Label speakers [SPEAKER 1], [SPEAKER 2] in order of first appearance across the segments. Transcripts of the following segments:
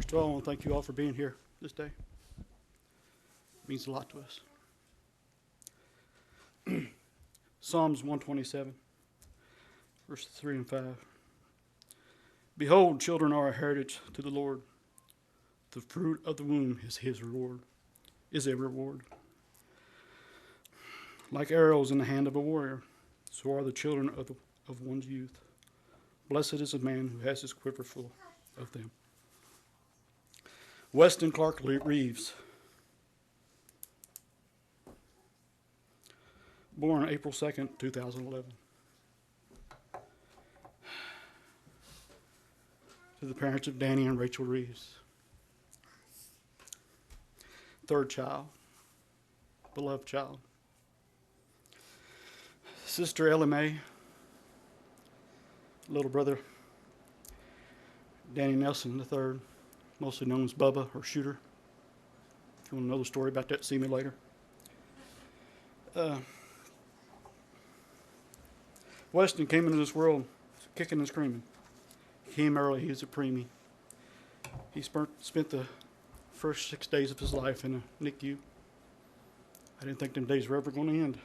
[SPEAKER 1] First of all, I want to thank you all for being here this day. It means a lot to us. Psalms 127, verses 3 and 5. Behold, children are a heritage to the Lord. The fruit of the womb is his reward, is a reward. Like arrows in the hand of a warrior, so are the children of one's youth. Blessed is the man who has his quiver full of them. Weston Clark Reeves, born April 2nd, 2011. To the parents of Danny and Rachel Reeves. Third child, beloved child. Sister Ellie Mae, little brother Danny Nelson III, mostly known as Bubba or Shooter. If you want to know the story about that, see me later. Weston came into this world kicking and screaming. He came early. He was a preemie. He spent the first 6 days of his life in a NICU. I didn't think them days were ever going to end.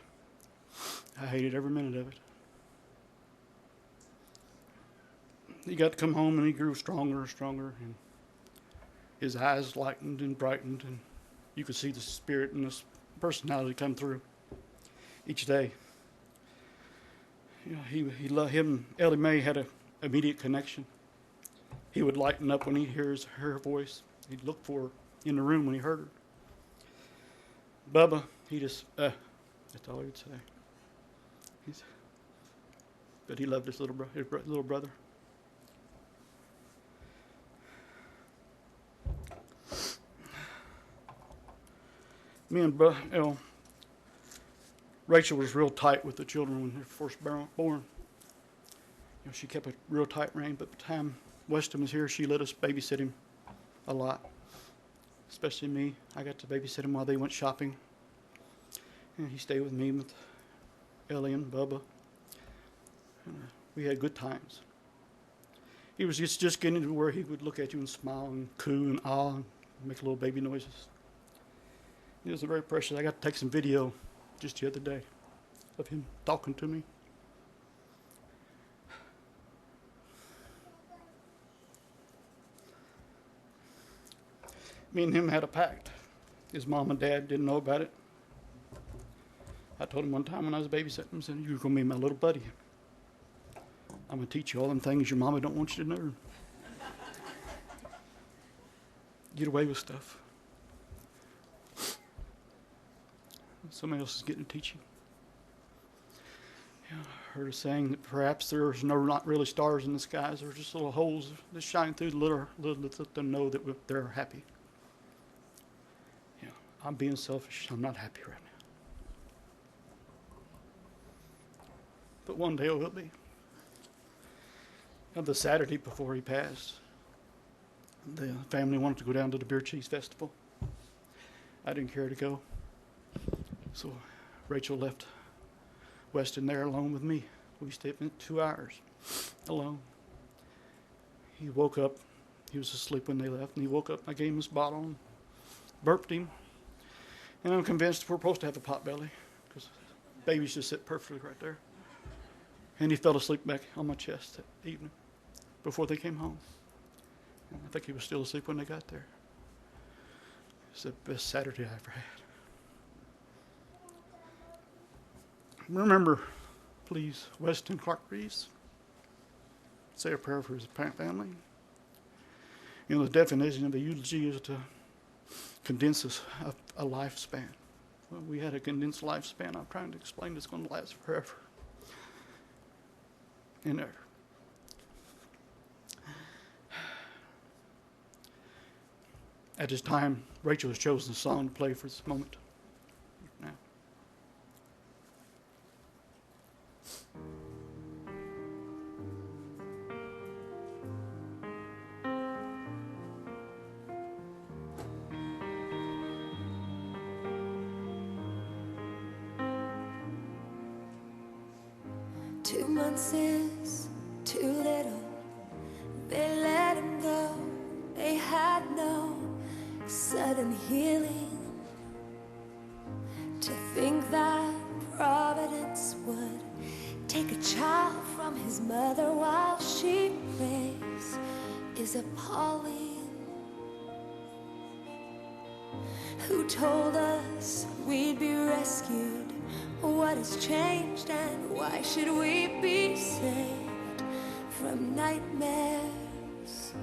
[SPEAKER 1] I hated every minute of it. He got to come home and he grew stronger and stronger, and his eyes lightened and brightened, and you could see the spirit and this personality come through each day. You know, he loved him. Ellie Mae had an immediate connection. He would lighten up when he hears her voice. He'd look for her in the room when he heard her. Bubba, he just, that's all he'd say. But he loved his little brother. Me and Rachel was real tight with the children when they were first born. You know, she kept a real tight rein, but by the time Weston was here, she let us babysit him a lot. Especially me. I got to babysit him while they went shopping. And he stayed with me with Ellie and Bubba. And, we had good times. He was just getting to where he would look at you and smile and coo and ah and make little baby noises. It was very precious. I got to take some video just the other day of him talking to me. Me and him had a pact. His mom and dad didn't know about it. I told him one time when I was babysitting him, I said, "You're going to be my little buddy. I'm going to teach you all them things your mama don't want you to know. Get away with stuff. Somebody else is getting to teach you." Yeah, I heard a saying that perhaps there's not really stars in the skies. There's just little holes that shine through the little let them know that they're happy. Yeah, I'm being selfish. I'm not happy right now. But one day I will be. On the Saturday before he passed, the family wanted to go down to the Beer Cheese Festival. I didn't care to go. So Rachel left Weston there alone with me. We spent 2 hours alone. He woke up. He was asleep when they left, and he woke up. I gave him his bottle and burped him. And I'm convinced we're supposed to have a pot belly because babies just sit perfectly right there. And he fell asleep back on my chest that evening before they came home. And I think he was still asleep when they got there. It's the best Saturday I ever had. Remember, please, Weston Clark Reeves. Say a prayer for his family. You know, the definition of a eulogy is to condense a lifespan. Well, we had a condensed lifespan. I'm trying to explain it's going to last forever and ever. At this time, Rachel has chosen a song to play for this moment. Now.
[SPEAKER 2] Two months is too little. They let him go. They had sudden healing. To think that Providence would take a child from his mother while she prays is appalling. Who told us we'd be rescued? What has changed and why should we be saved from nightmares?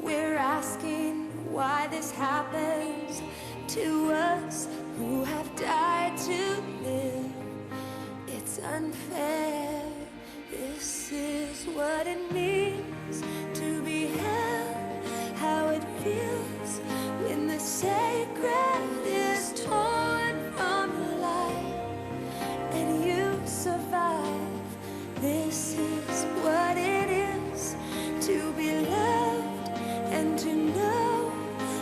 [SPEAKER 2] We're asking why this happens to us who have died to live. It's unfair. This is what it means to be held, how it feels when the sacred is torn from your life and you survive. This is what it is to be loved and to know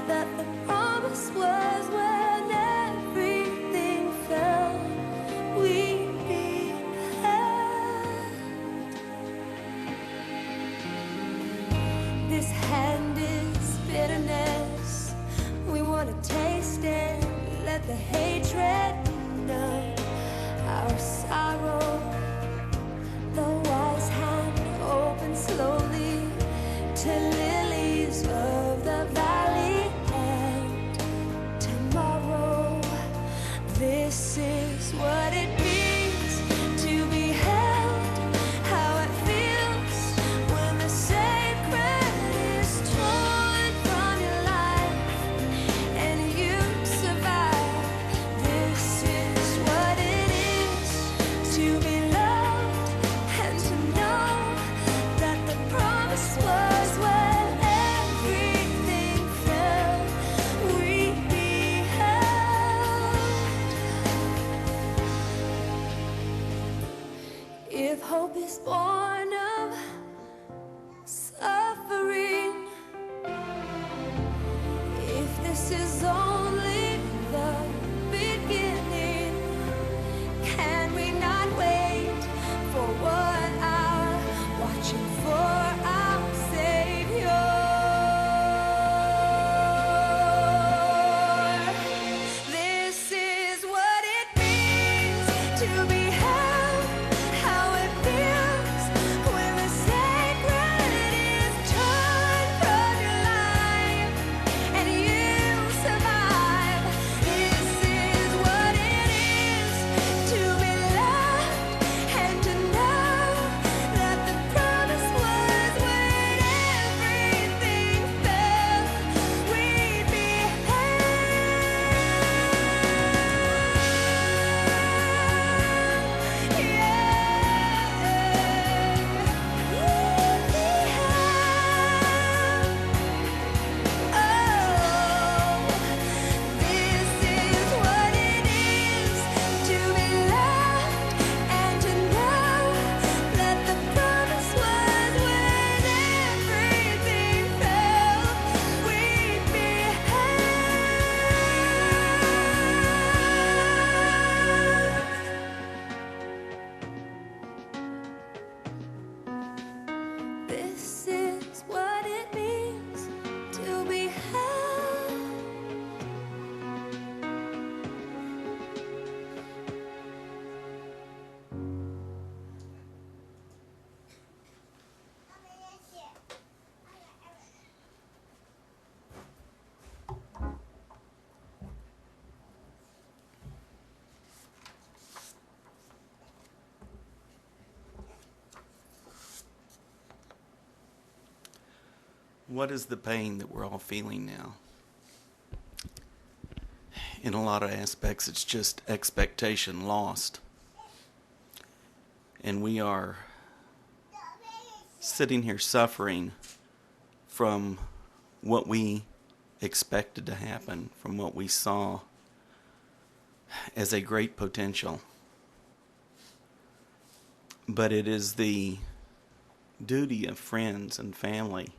[SPEAKER 2] that the promise was when everything fell, we'd be held. This hand is bitterness. We want to taste it, let the hatred numb our sorrow. The wise hand opens slowly to lilies of the valley and tomorrow. This is what it means to be held, how it feels when the sacred is torn from your life and you survive. This is what it is to be loved and to know that the promise was when everything fell, we'd be held. If hope is born of suffering, if this is only the beginning, can we not wait for 1 hour, watching for our Savior? This is what it means to be held, how it feels when the sacred is torn from your life and you survive. This is what it is to be loved and to know that the promise was when everything fell, we'd be This is what it is to be loved and to know that the promise was when everything fell, we'd be held. This is what it means to be held.
[SPEAKER 3] What is the pain that we're all feeling now? In a lot of aspects, it's just expectation lost. And we are sitting here suffering from what we expected to happen, from what we saw as a great potential. But it is the duty of friends and family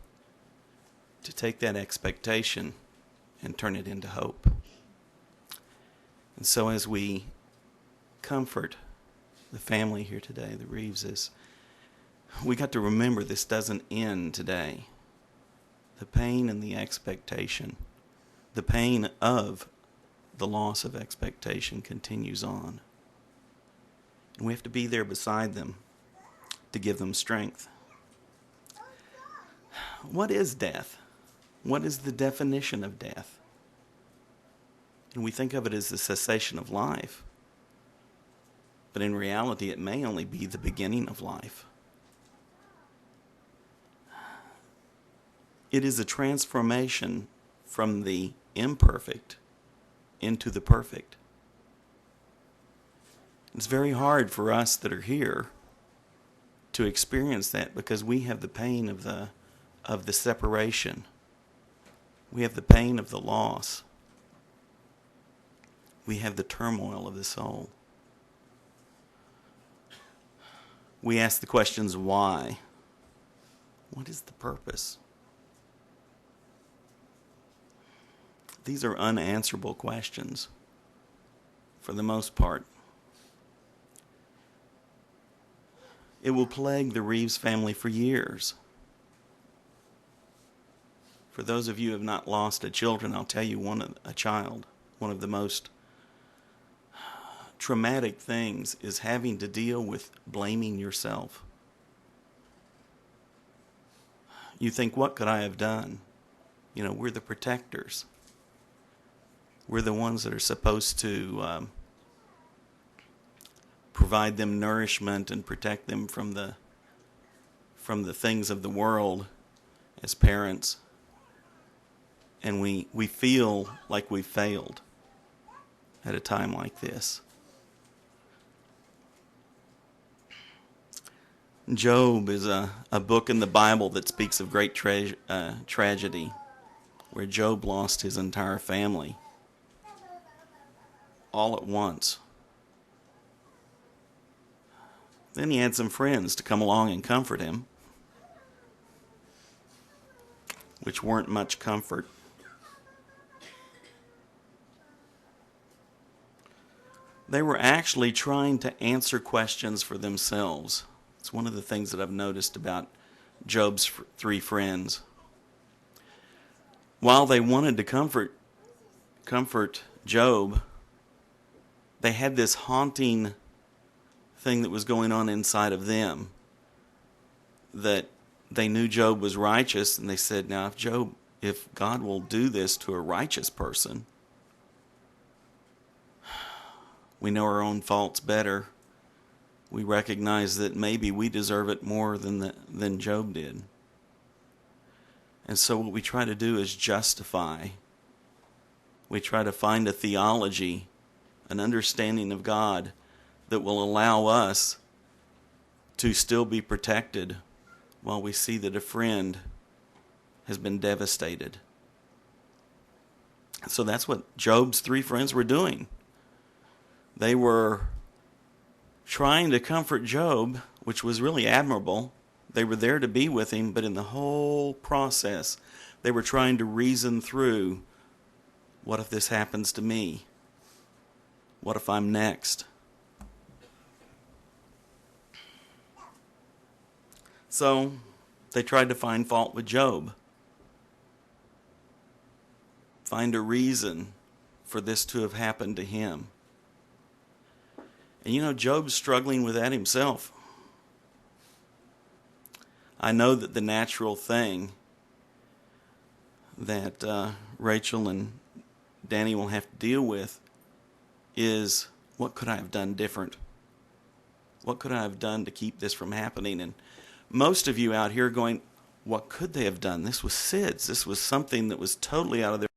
[SPEAKER 3] to take that expectation and turn it into hope. And so as we comfort the family here today, the Reeveses, we got to remember this doesn't end today. The pain and the expectation the pain of the loss of expectation continues on. And we have to be there beside them to give them strength. What is death? What is the definition of death? And we think of it as the cessation of life. But in reality, it may only be the beginning of life. It is a transformation from the imperfect into the perfect. It's very hard for us that are here to experience that because we have the pain of the separation. We have the pain of the loss. We have the turmoil of the soul. We ask the questions, why? What is the purpose? These are unanswerable questions for the most part. It will plague the Reeves family for years. For those of you who have not lost a children, I'll tell you a child, one of the most traumatic things is having to deal with blaming yourself. You think, what could I have done? You know, we're the protectors. We're the ones that are supposed to provide them nourishment and protect them from the things of the world as parents. And we feel like we failed at a time like this. Job is a book in the Bible that speaks of great tragedy, where Job lost his entire family all at once. Then he had some friends to come along and comfort him, which weren't much comfort. They were actually trying to answer questions for themselves. It's one of the things that I've noticed about Job's three friends. While they wanted to comfort Job, they had this haunting thing that was going on inside of them, that they knew Job was righteous, and they said, now if God will do this to a righteous person, we know our own faults better. We recognize that maybe we deserve it more than Job did. And so what we try to do is justify. We try to find a theology, an understanding of God that will allow us to still be protected while we see that a friend has been devastated. So that's what Job's three friends were doing. They were trying to comfort Job, which was really admirable. They were there to be with him, but in the whole process, they were trying to reason through, what if this happens to me? What if I'm next? So they tried to find fault with Job. Find a reason for this to have happened to him. And you know, Job's struggling with that himself. I know that the natural thing that Rachel and Danny will have to deal with is, what could I have done different? What could I have done to keep this from happening? And most of you out here are going, what could they have done? This was SIDS. This was something that was totally out of their